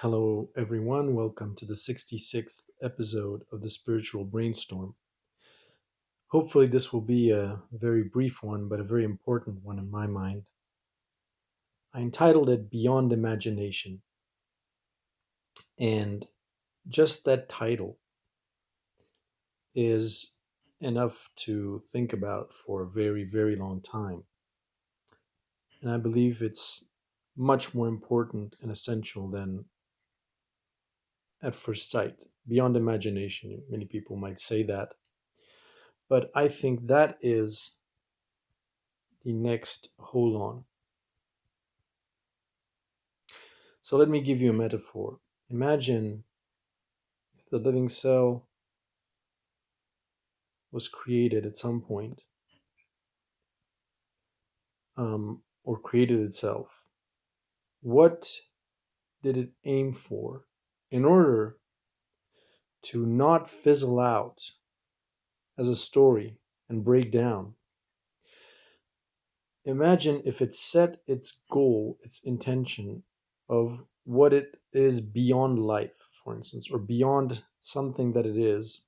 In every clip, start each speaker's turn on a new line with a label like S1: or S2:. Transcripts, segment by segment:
S1: Hello, everyone. Welcome to the 66th episode of the Spiritual Brainstorm. Hopefully, this will be a very brief one, but a very important one in my mind. I entitled it Beyond Imagination, and just that title is enough to think about for a very, very long time. And I believe it's much more important and essential than at first sight. Beyond imagination, many people might say that, but I think that is the next hold on. So let me give you a metaphor. Imagine if the living cell was created at some point, or created itself. What did it aim for in order to not fizzle out as a story and break down? Imagine if it set its goal, its intention of what it is beyond life, for instance, or beyond something that it is.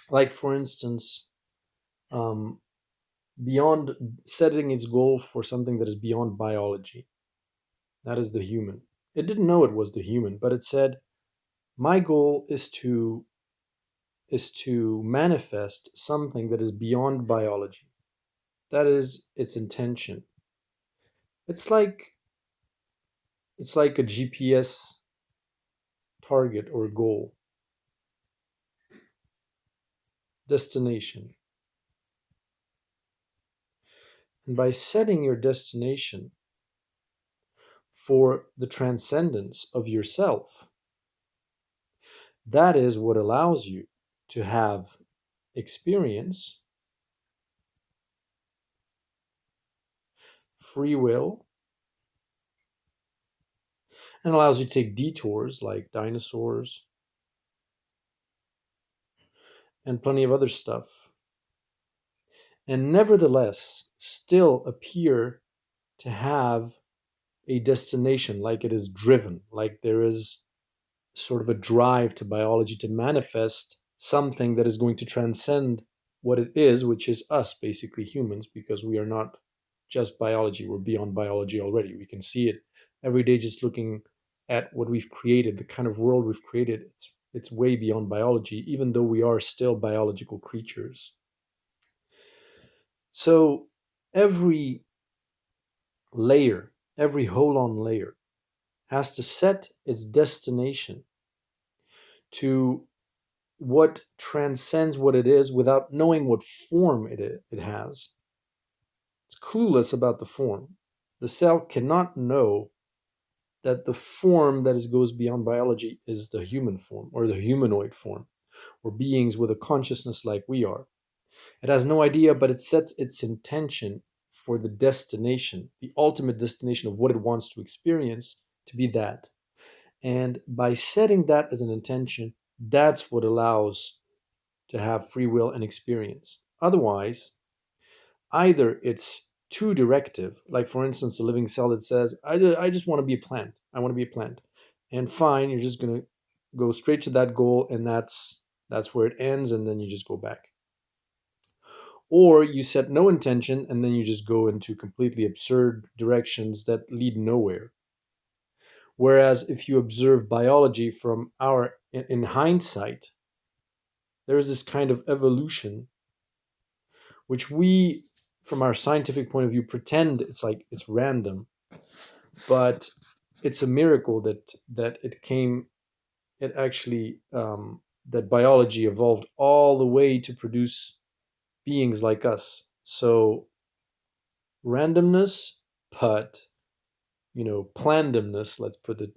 S1: Like, for instance, um, beyond setting its goal for something that is beyond biology. That is the human. It didn't know it was the human, but it said, "My goal is to manifest something that is beyond biology." That is its intention. It's like it's like a GPS target or goal, destination. And by setting your destination for the transcendence of yourself, that is what allows you to have experience, free will, and allows you to take detours like dinosaurs and plenty of other stuff, and nevertheless still appear to have a destination, like it is driven, like there is sort of a drive to biology to manifest something that is going to transcend what it is, which is us, basically humans, because we are not just biology, we're beyond biology already. We can see it every day just looking at what we've created, the kind of world we've created. It's way beyond biology, even though we are still biological creatures. So every layer, every hold on layer has to set its destination to what transcends what it is without knowing what form it has. It's clueless about the form. The cell cannot know that the form that is, goes beyond biology is the human form or the humanoid form or beings with a consciousness like we are. It has no idea, but it sets its intention for the destination, the ultimate destination of what it wants to experience, to be that. And by setting that as an intention, that's what allows to have free will and experience. Otherwise, either it's too directive, like for instance, a living cell that says, I just want to be a plant. I want to be a plant. And fine, you're just going to go straight to that goal, and that's where it ends, and then you just go back. Or you set no intention, and then you just go into completely absurd directions that lead nowhere. Whereas if you observe biology from our in hindsight, there is this kind of evolution which we, from our scientific point of view, pretend it's like it's random, but it's a miracle that it actually that biology evolved all the way to produce beings like us. So randomness, but plandomness. Let's put it.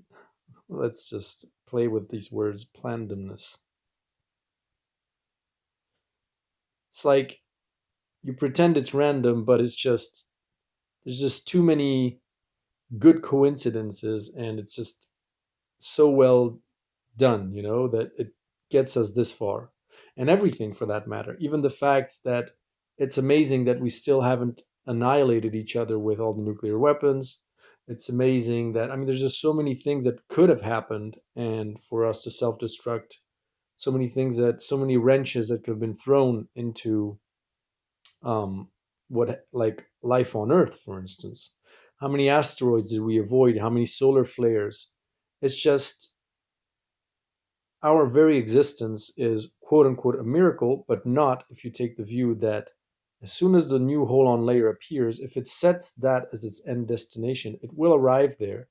S1: Let's just play with these words. Plandomness. It's like you pretend it's random, but it's just there's just too many good coincidences, and it's just so well done, that it gets us this far. And everything for that matter, even the fact that it's amazing that we still haven't annihilated each other with all the nuclear weapons, It's amazing that, I mean, there's just so many things that could have happened, and for us to self destruct, so many things that, so many wrenches that could have been thrown into what, like life on Earth, for instance. How many asteroids did we avoid? How many solar flares? It's just our very existence is quote unquote a miracle, but not if you take the view that as soon as the new hole on layer appears, if it sets that as its end destination, it will arrive there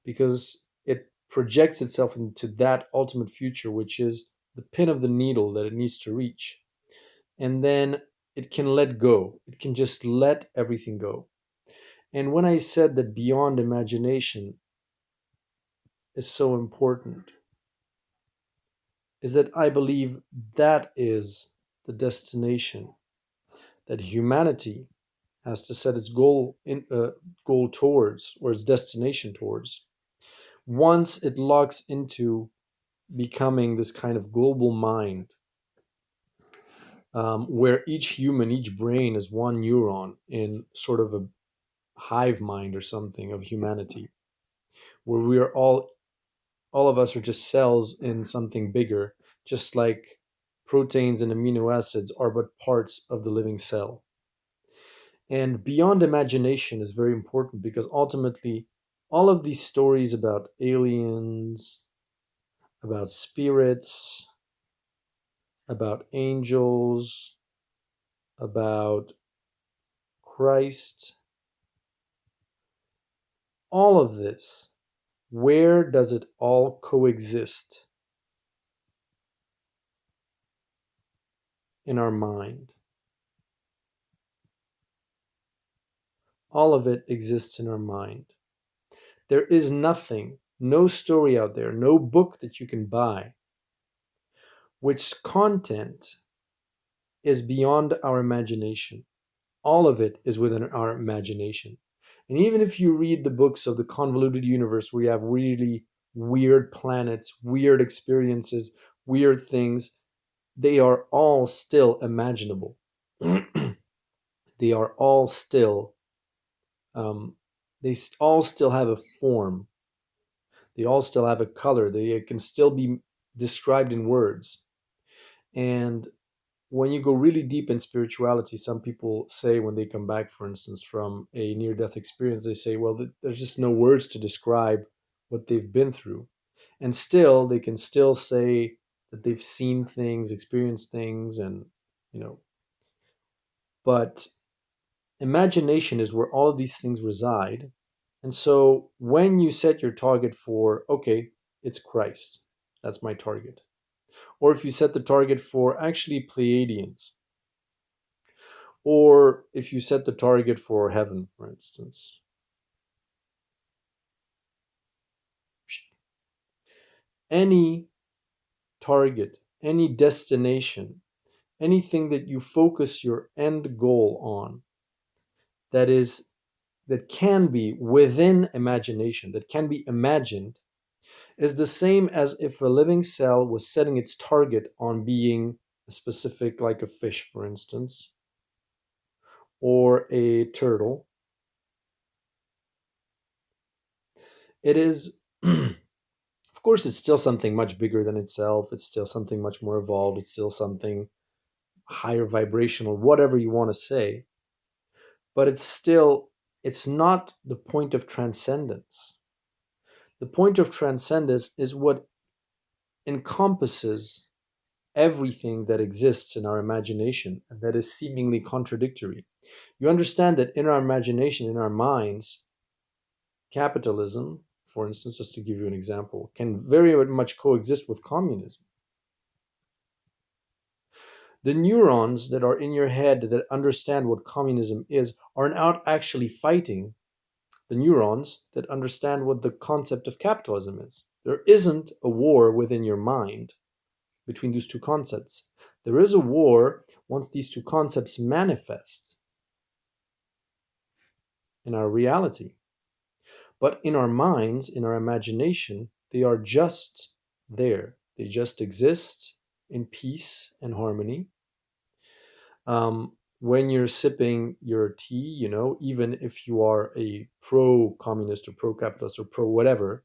S1: because it projects itself into that ultimate future, which is the pin of the needle that it needs to reach. And then it can let go, it can just let everything go. And when I said that beyond imagination is so important, is that I believe that is the destination that humanity has to set its goal towards, or its destination towards. Once it locks into becoming this kind of global mind, where each human, each brain is one neuron in sort of a hive mind or something of humanity, where we are all of us are just cells in something bigger, just like proteins and amino acids are but parts of the living cell. And beyond imagination is very important because ultimately, all of these stories about aliens, about spirits, about angels, about Christ, all of this, where does it all coexist? In our mind. All of it exists in our mind. There is nothing, no story out there, no book that you can buy, which content is beyond our imagination. All of it is within our imagination. And even if you read the books of the convoluted universe where you have really weird planets, weird experiences, weird things, they are all still imaginable. They are all still, um, all still have a form. They all still have a color. They can still be described in words. And when you go really deep in spirituality, some people say when they come back, for instance, from a near death experience, they say, well, there's just no words to describe what they've been through. And still, they can still say that they've seen things, experienced things, and, you know, but imagination is where all of these things reside. And so when you set your target for, okay, it's Christ, that's my target. Or if you set the target for actually Pleiadians, or if you set the target for heaven, for instance, any target, any destination, anything that you focus your end goal on, that is, that can be within imagination, that can be imagined, is the same as if a living cell was setting its target on being a specific, like a fish, for instance, or a turtle. It is, of course, it's still something much bigger than itself. It's still something much more evolved. It's still something higher vibrational, whatever you want to say. But it's still, it's not the point of transcendence. The point of transcendence is what encompasses everything that exists in our imagination and that is seemingly contradictory. You understand that in our imagination, in our minds, capitalism, for instance, just to give you an example, can very much coexist with communism. The neurons that are in your head that understand what communism is are not actually fighting the neurons that understand what the concept of capitalism is. There isn't a war within your mind between these two concepts. There is a war once these two concepts manifest in our reality. But in our minds, in our imagination, they are just there. They just exist in peace and harmony. when you're sipping your tea, even if you are a pro communist or pro capitalist or pro whatever,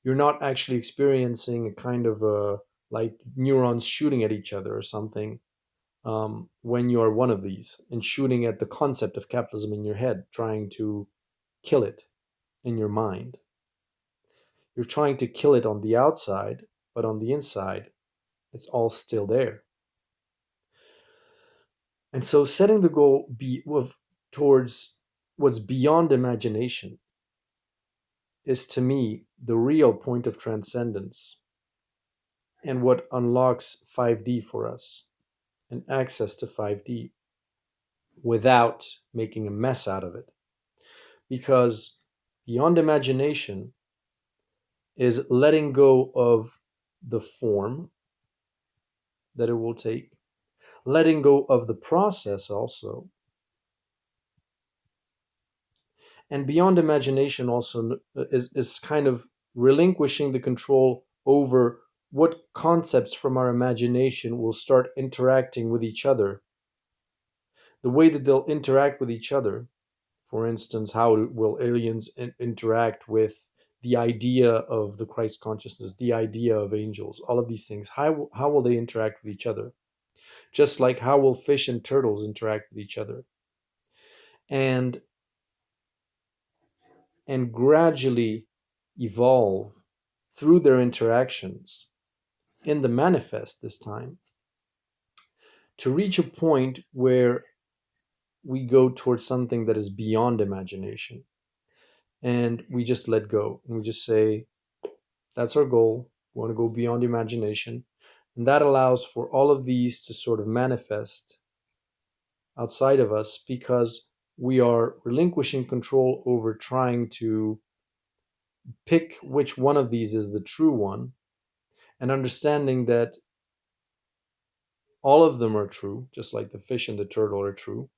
S1: you're not actually experiencing a kind of like neurons shooting at each other or something, when you are one of these and shooting at the concept of capitalism in your head, trying to kill it in your mind. You're trying to kill it on the outside, but on the inside, it's all still there. And so, setting the goal towards what's beyond imagination is, to me, the real point of transcendence and what unlocks 5D for us and access to 5D without making a mess out of it. Because beyond imagination is letting go of the form that it will take, letting go of the process also. And beyond imagination also is kind of relinquishing the control over what concepts from our imagination will start interacting with each other, the way that they'll interact with each other. For instance, how will aliens interact with the idea of the Christ consciousness, the idea of angels, all of these things? How will they interact with each other? Just like how will fish and turtles interact with each other? And and gradually evolve through their interactions in the manifest this time to reach a point where we go towards something that is beyond imagination, and we just let go and we just say, that's our goal. We want to go beyond imagination. And that allows for all of these to sort of manifest outside of us, because we are relinquishing control over trying to pick which one of these is the true one, and understanding that all of them are true, just like the fish and the turtle are true.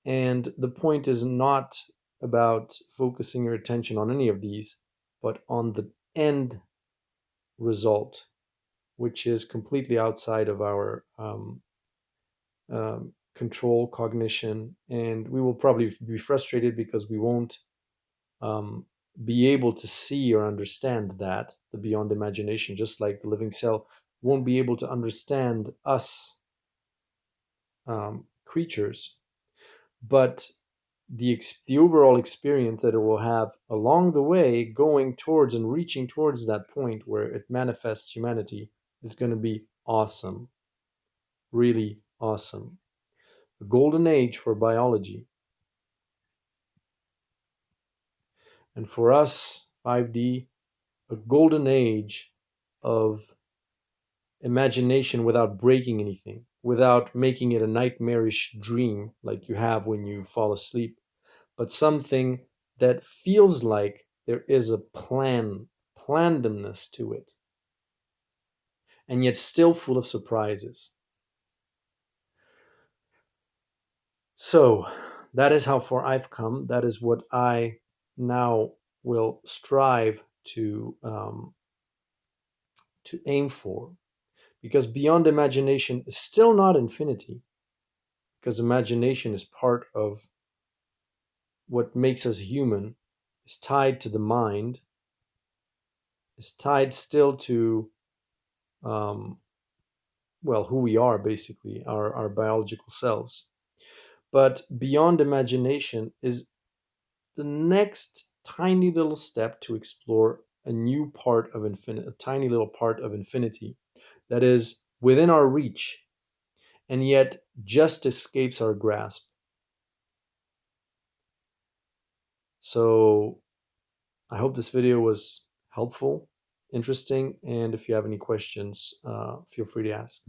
S1: And the point is not about focusing your attention on any of these, but on the end result, which is completely outside of our control, cognition, and we will probably be frustrated because we won't um, be able to see or understand that, the beyond imagination, just like the living cell won't be able to understand us creatures. But the overall experience that it will have along the way, going towards and reaching towards that point where it manifests humanity, is going to be awesome, really awesome. A golden age for biology. And for us, 5D, a golden age of imagination without breaking anything, without making it a nightmarish dream like you have when you fall asleep, but something that feels like there is a plandomness to it, and yet still full of surprises. So that is how far I've come. That is what I now will strive to aim for, because beyond imagination is still not infinity, because imagination is part of what makes us human, is tied to the mind, is tied still to um, well, who we are, basically, our biological selves. But beyond imagination is the next tiny little step to explore a new part of infinite, a tiny little part of infinity that is within our reach and yet just escapes our grasp. So I hope this video was helpful, interesting, and if you have any questions, feel free to ask.